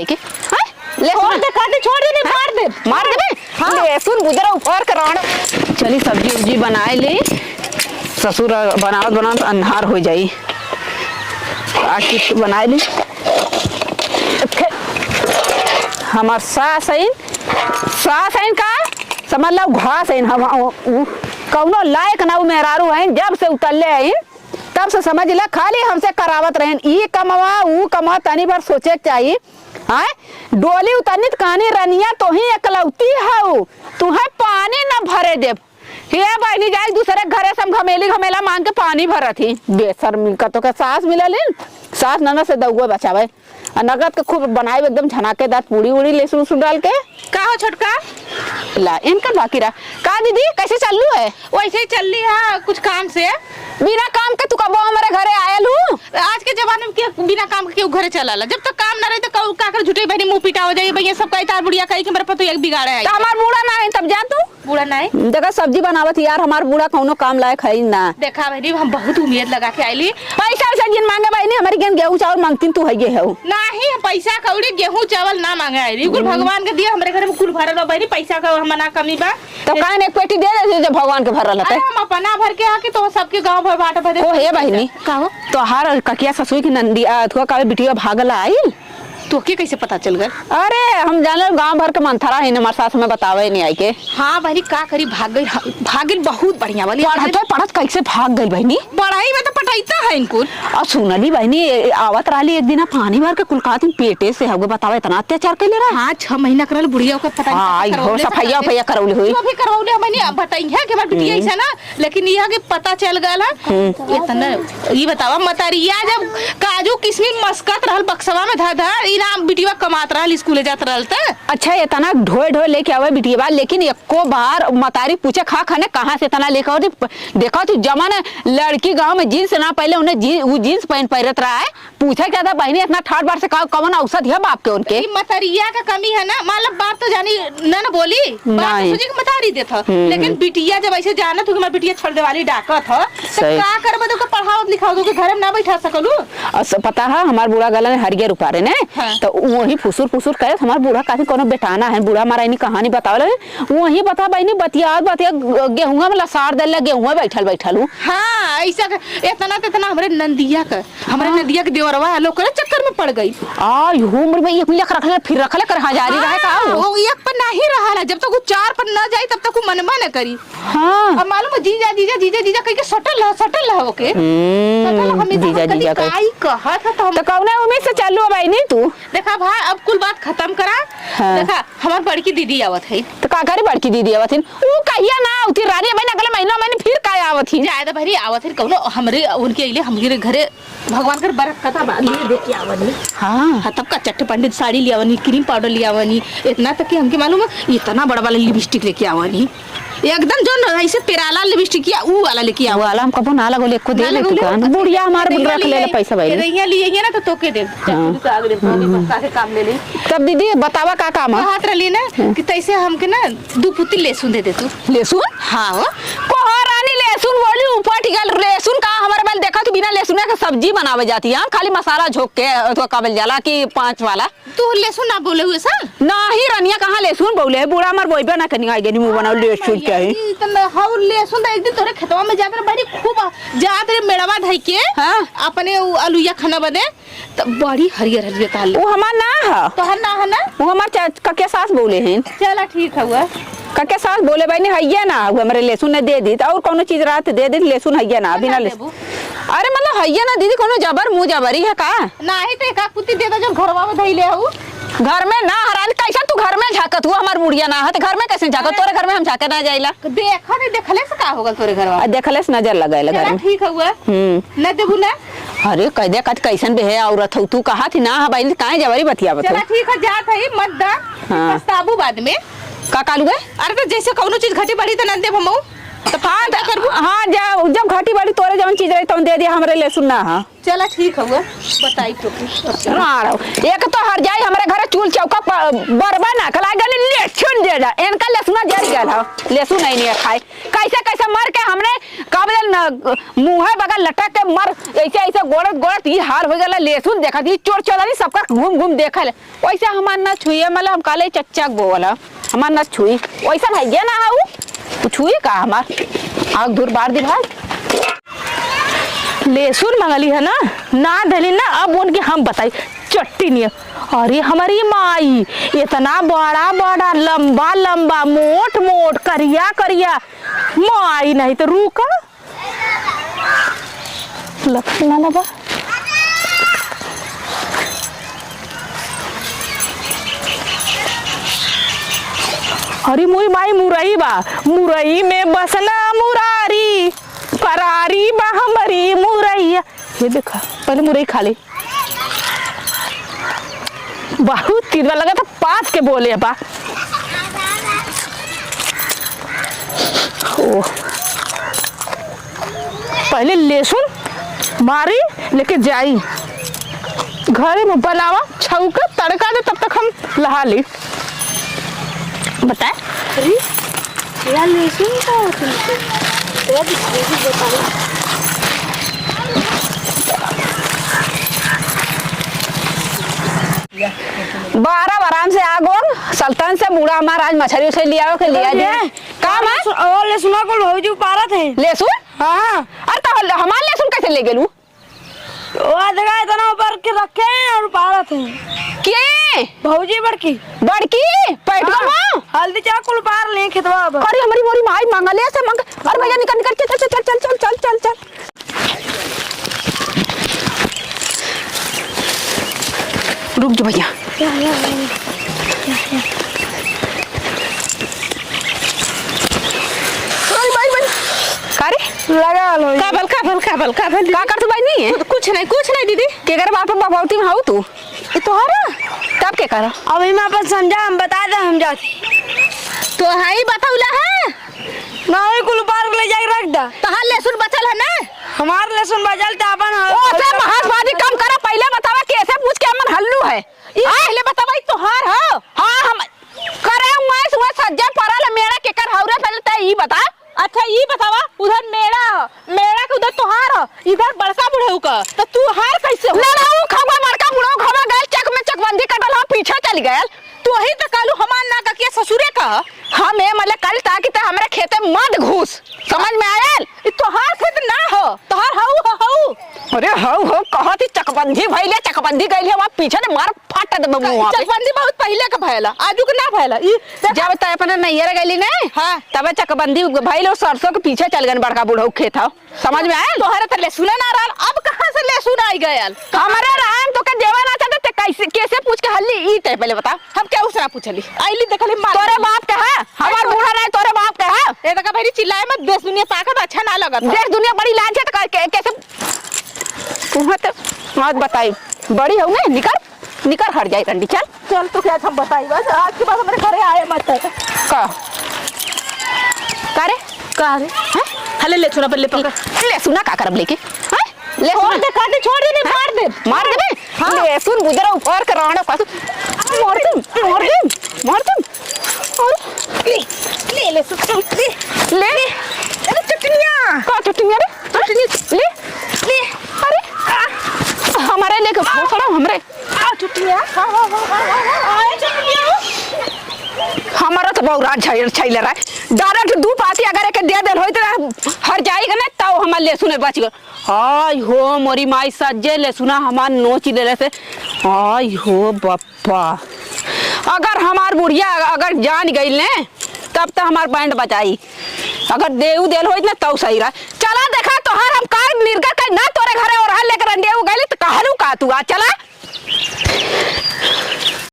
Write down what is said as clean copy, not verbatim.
लेके ले छोड़ दे काटे छोड़ दे मार दे हाँ। लहसुन गुदरा ऊपर कराना चली सब्जी उब्जी बनाए ले ससुर बनावत अन्हार हो जाई आज की बनाए ले हमार सास है का समझ लो घास है हम कौनो लायक ना मेहरारू है जब से उतरले है तब से समझ ले खाली हमसे करावत रहे ई कमावा ऊ कमा तनी बार सोचे चाहिए हाँ डोली उतरनी कहानी रनिया तो ही एकलौती है तुम्हें पानी न भरे दे हे बहनी जाए दूसरे घरे से हम घमेला मांग के पानी भरा थी बेशर्मी का तो सास मिलल सास ननद से दउआ बचावे नगद के खूब बनाए एकदम झनाकेदार पूरी उड़ी लहसुन उसुन डाल के का हो छोटका ला इनका बाकी रहा का दीदी कैसे चल है वैसे ही चल रही है कुछ काम से बिना काम के तू कब हमारे घरे आयल हूँ आज के जमाने में बिना काम के क्यों घरे चला जब तक काम ना रहे तो का कर झूठे बहनी मुंह पीटा हो जाए भैया सब कही तार बुढ़िया कही कि मेरे पतो एक बिगाड़ा है हमार बूढ़ा ना है तब जा तू बूढ़ा ना है देखा सब्जी बनावत यार हमार बूढ़ा कौनो काम लायक है ना देखा बहनी हम बहुत उम्मीद लगा के आईली पैसा वैसा जिन मांगे बहनी हमारी गेहूं चावल मांगती तू है नहीं पैसा कौड़ी गेहूं चावल ना मांगे आई कुल भगवान के दिया हमारे घर में कुल भरल बहनी पैसा का हम ना कमी बा तो कान एक पेटी दे दे जब भगवान के भरल है हम अपना भर के आके तो सबके गांव भर बांट भरे ओ हे बहनी कहो तो हर ककिया ससुई की नंदिया थोड़ा का बिटिया भागल आई तो के कैसे पता चल गया अरे हम जाने गांव भर के मंथरा है हमारे सास में बतावे नहीं आई के हाँ बहनी का करी भाग गई बहुत बढ़िया वाली पढ़त कैसे भाग गई बहनी पढ़ाई में तो पटाईता है इनको और सुनली बहनी आवत रही एक दिन पानी भर के कुलकाती पेटे से होगे बतावे इतना अत्याचार कर ले रहा हाँ 6 महीना करल बुढ़िया को पता नहीं सफाइया फैया करौली हुई भी करौले मैंने बताई है कि हमारी बिटिया ऐसा ना लेकिन यह के पता चल गया इतना ये बतावा मतरिया जब काजू किशमिश मस्कत रहल बक्सवा में धर इनाम बिटिया कमात रहल स्कूल जात रहल त अच्छा इतना ढोए लेके आवे बिटिया लेकिन एको बार मतारी पूछे खा खाने कहाँ से इतना लेके आओ देखो तू जमाने लड़की गांव में जींस ना पहले उन्हें वो जींस पहन पहनत रहा है पूछा क्या था बहनी इतना ठाट बार से कौन औसत है बाप के उनके मतरिया का कमी है ना मतलब बात तो जानी ना बोली मतारी देता लेकिन बिटिया जब ऐसे जाना तो मैं बिटिया छोड़ दे वाली डाकत है का करबे तो पढ़ाओ लिखाओ तो घर में ना बैठा सकलू पता है हमार बूढ़ा गला ने हरियर उपारे ने तो वही फुसुर करे हमार बूढ़ा काफी कोनो बेटाना है बूढ़ा हमारा इनी कहानी बतावल वही बता बहनी बतिया गेहूं में लसार दे गेहूं बैठल हूँ हाँ ऐसा इतना हमारे नंदिया के देवरवा लोग करे चक्कर में पड़ गई उम्र में एक मिलक रखले फिर रखले कर हजारी रहे का वो एक पर नहीं रहा जब तक वो 4 पर न जाए तब तक वो मनवा न करी हाँ और मालूम है जीजा कह के सटल है ओके जीजा काई कहत है तो कौने उम्मीद से चालू है बहनी तू देखा भाई अब कुल बात खत्म करा देखा हमार बड़की दीदी आवत है तो का करे बड़की दीदी आवत है वो कहिया ना उती रानी महीना अगले महीना मैंने फिर काय आवत है ज्यादा भरी आवत है कौनो हमरे उनके इले हमरे घरे भगवान कर बरकत लिए दे के आवनी हां तब का चट्ट पंडित साड़ी लियावनी क्रीम पाउडर लियावनी इतना तक कि हमके मालूम है इतना बड़ा वाला लिपस्टिक लेके आवनी एकदम जो ऐसे पेराला लिपस्टिक किया वो वाला लेके आओ वाला हम कबो ना लगो ले को दे ले दुकान बुढ़िया हमारे बुढ़ा रख ले पैसा भाई रैया लिए ना तो तोके दे आगे दे काम ले ले तब दीदी बतावा का काम है हाथ रली ना कि तैसे हमके ना 2 पुती लहसुन दे तू लहसुन हां को रानी लहसुन बोली ऊपर टिकल लहसुन का हमारे बाल देखा तो बिना लहसुन के सब्जी बनावे जाती है खाली मसाला झोक के तो काबल जाला कि 5 वाला तू लहसुन ना बोले हुए सा नहीं रनिया कहां लहसुन बोले बूढ़ा हमार बोइबे ना कनी आगे मुंह बनाओ लहसुन के है इतना हाउ लहसुन एक दिन तोरे खेतवा में जाकर बड़ी खूब जात रे मेड़वा धई के हां अपने अलुया खाना बने तो बड़ी हरियर ताल वो हमार ना है तो है ना वो हमार कके सास बोले हैं चला ठीक है कके सास बोले भाई ने हैया ना हमारे लहसुन ने दे दी और कोनो चीज रात दे दी लहसुन हैया ना बिना लहसुन अरे मतलब हैया ना दीदी कोनो जबर मुंह जबरी है का नहीं तो एक पुती दे दो जो घरवा में धई ले हूं घर में ना हरान कैसा तू घर में झाकत हुआ हमार बुढ़िया ना है तो घर में कैसे झाकत तोरे घर में हम झाके ना जाइला देखा नहीं देखले से का होगा तोरे घरवा देखले से नजर लगाइला घर में ठीक हुआ न देबू ना अरे कह दे कत कैसन बे है औरत हो तू कहा थी ना भाई काहे जबरी बतिया बता चला ठीक है जात है मत दा पछताबू बाद में का कालू गए अरे तो जैसे कोनो चीज घटी बढ़ी तो न देब हमऊ तो फायदा करबू हां जब घटी बड़ी तोरे जवन चीज रही तो दे दे हमरे लहसुन ना हां चला ठीक हुआ बताई तो एक तो हर जाई हमारे घर चूल चौका बरबा ना कला गले लहसुन दे जा इनका लहसुन जर गया लहसुन नहीं खाए कैसे कैसे मर के हमने काबल मुंह बगल लटक के मर ऐसे ऐसे गोड़त गोड़त ये हाल हो गया। लहसुन देखा थी चोर चोरी सबका घूम घूम देखल वैसे हमार न छुई मतलब हम काले चच्चा बोला हमार न छुई वैसा भाई गया ना तू छुई का हमार आग दूर बार दी भाई। लहसुन मंगली है ना धली ना। अब उनके हम बताई चट्टी नहीं। अरे हमारी माई इतना बड़ा बड़ा लंबा लंबा मोट मोट करिया करिया माई नहीं तो रुका लक्षण ना बा। अरे मोई माई मुरई बा मुरई में बसना मुरारी करारी बा हमारी मुरैया। ये देखा पहले मुरई खा ले बहुत तीरवा लगा था पास के बोले बा। ओ पहले लहसुन मारी लेके जाई घरे में बनावा छौका तड़का दे तब तक हम लहा ली। बताए अरे यार लहसुन का बारह आराम से आगो सल्तन से बूढ़ा हमारा आज मछली उछली लिया के लिया दे काम है और लहसुन को भौजी उपारा थे लहसुन। हाँ अरे तो हमार लहसुन कैसे ले गेलू वो जगह इतना ऊपर के रखे हैं और उपारा थे के भौजी बड़की बड़की पैटवा मां हल्दी चाक को उपार ले खेतवा अब। अरे हमारी मोरी माई मांगले से मांग। अरे भैया निकल निकल चल चल चल चल चल चल चल रुक जा भैया कारे लगा लो काबल काबल काबल काबल का कर तू भाई नहीं है कुछ नहीं दीदी। के कर बाप बाबूती में हाउ तू ये तोहरा तब के कर अभी मैं अपन समझा हम बता दे हम जाते तो हाई बताउला है ना कुल उपार ले जाके रख दा तहां लहसुन बचल है ना हमार लहसुन बजल त अपन ओ से महासवादी कम करा पहले बतावा कैसे पूछ के अमन हल्लू है पहले बतावा ई तोहार हो। हां हम करे मैं सुबह सज्जा परल मेरा के कर हौरे पहले त ई बता। अच्छा ये बतावा उधर मेरा के उधर तोहार हो इधर बड़का बुढ़ऊ का तो तू हार कैसे हो लड़ाऊ खवा बड़का बुढ़ऊ खवा गए चक में चकबंदी कटल हम पीछे चल गए तू ही तो कालू हमार ना का के ससुरे का हम ए मतलब कल ताकि त हमरे खेते मत घुस समझ में आयल ई तोहार खेत ना हो तोहार हऊ अरे हो कहती चकबंदी भइले चकबंदी गइले वहां पीछे ने मार फाट दे मुंह पे चकबंदी बहुत पहले का भयला आजू के ना भयला ई जब त अपने नैयर गइली ने हां तब चकबंदी भइल और सरसों के पीछे चल गन बड़का बुढ़ऊ खेत हो समझ में आयल तोहरे त लहसुन ना रहल अब कहां से लहसुन आई गयल हमारे राम तो के देवा ना चाहते ते कैसे कैसे पूछ के हल्ली ई ते पहले बता हम क्या उसरा पूछली आईली देखली मार तोरे बाप के है हमार बूढ़ा नहीं तोरे बाप के है ए तका भरी चिल्लाए मत देश दुनिया ताकत अच्छा ना लगत देश दुनिया बड़ी लाज है तो कैसे तुम्हें तो मत बताई बड़ी हो ना निकर हट जाए रंडी चल चल तो क्या हम बताई बस आज के बाद हमारे घरे आए मत का करे का रे हैं हले ले छोरा पल्ले पकड़ ले सुना का करब लेके हैं ले छोड़ दे काटे छोड़ दे नहीं मार दे हाँ ले सुन गुजरा ऊपर कर राणा पास मार दे और ले सुन ले अरे चटनिया का चटनिया रे चटनी ले अरे हमारे लेके छोड़ा हमरे आ चटनिया हां आए चटनिया हमारा तो बहुत राज छैल रहा है डायरेक्ट दू पाती अगर एक दे देल होई त हर जाएगा ना तब हमार ले सुने बच गए। हाय हो मोरी माई सज्जे ले सुना हमार नोच ले से हाय हो बप्पा अगर हमार बुढ़िया अगर जान गई ने तब तो हमार बैंड बचाई अगर देऊ देल होई ना तब सही रहा। चला देखा तोहार हम का निर्गत कर ना तोरे घरे और हल लेकर अंडे गइले त कहलू का तू आ चला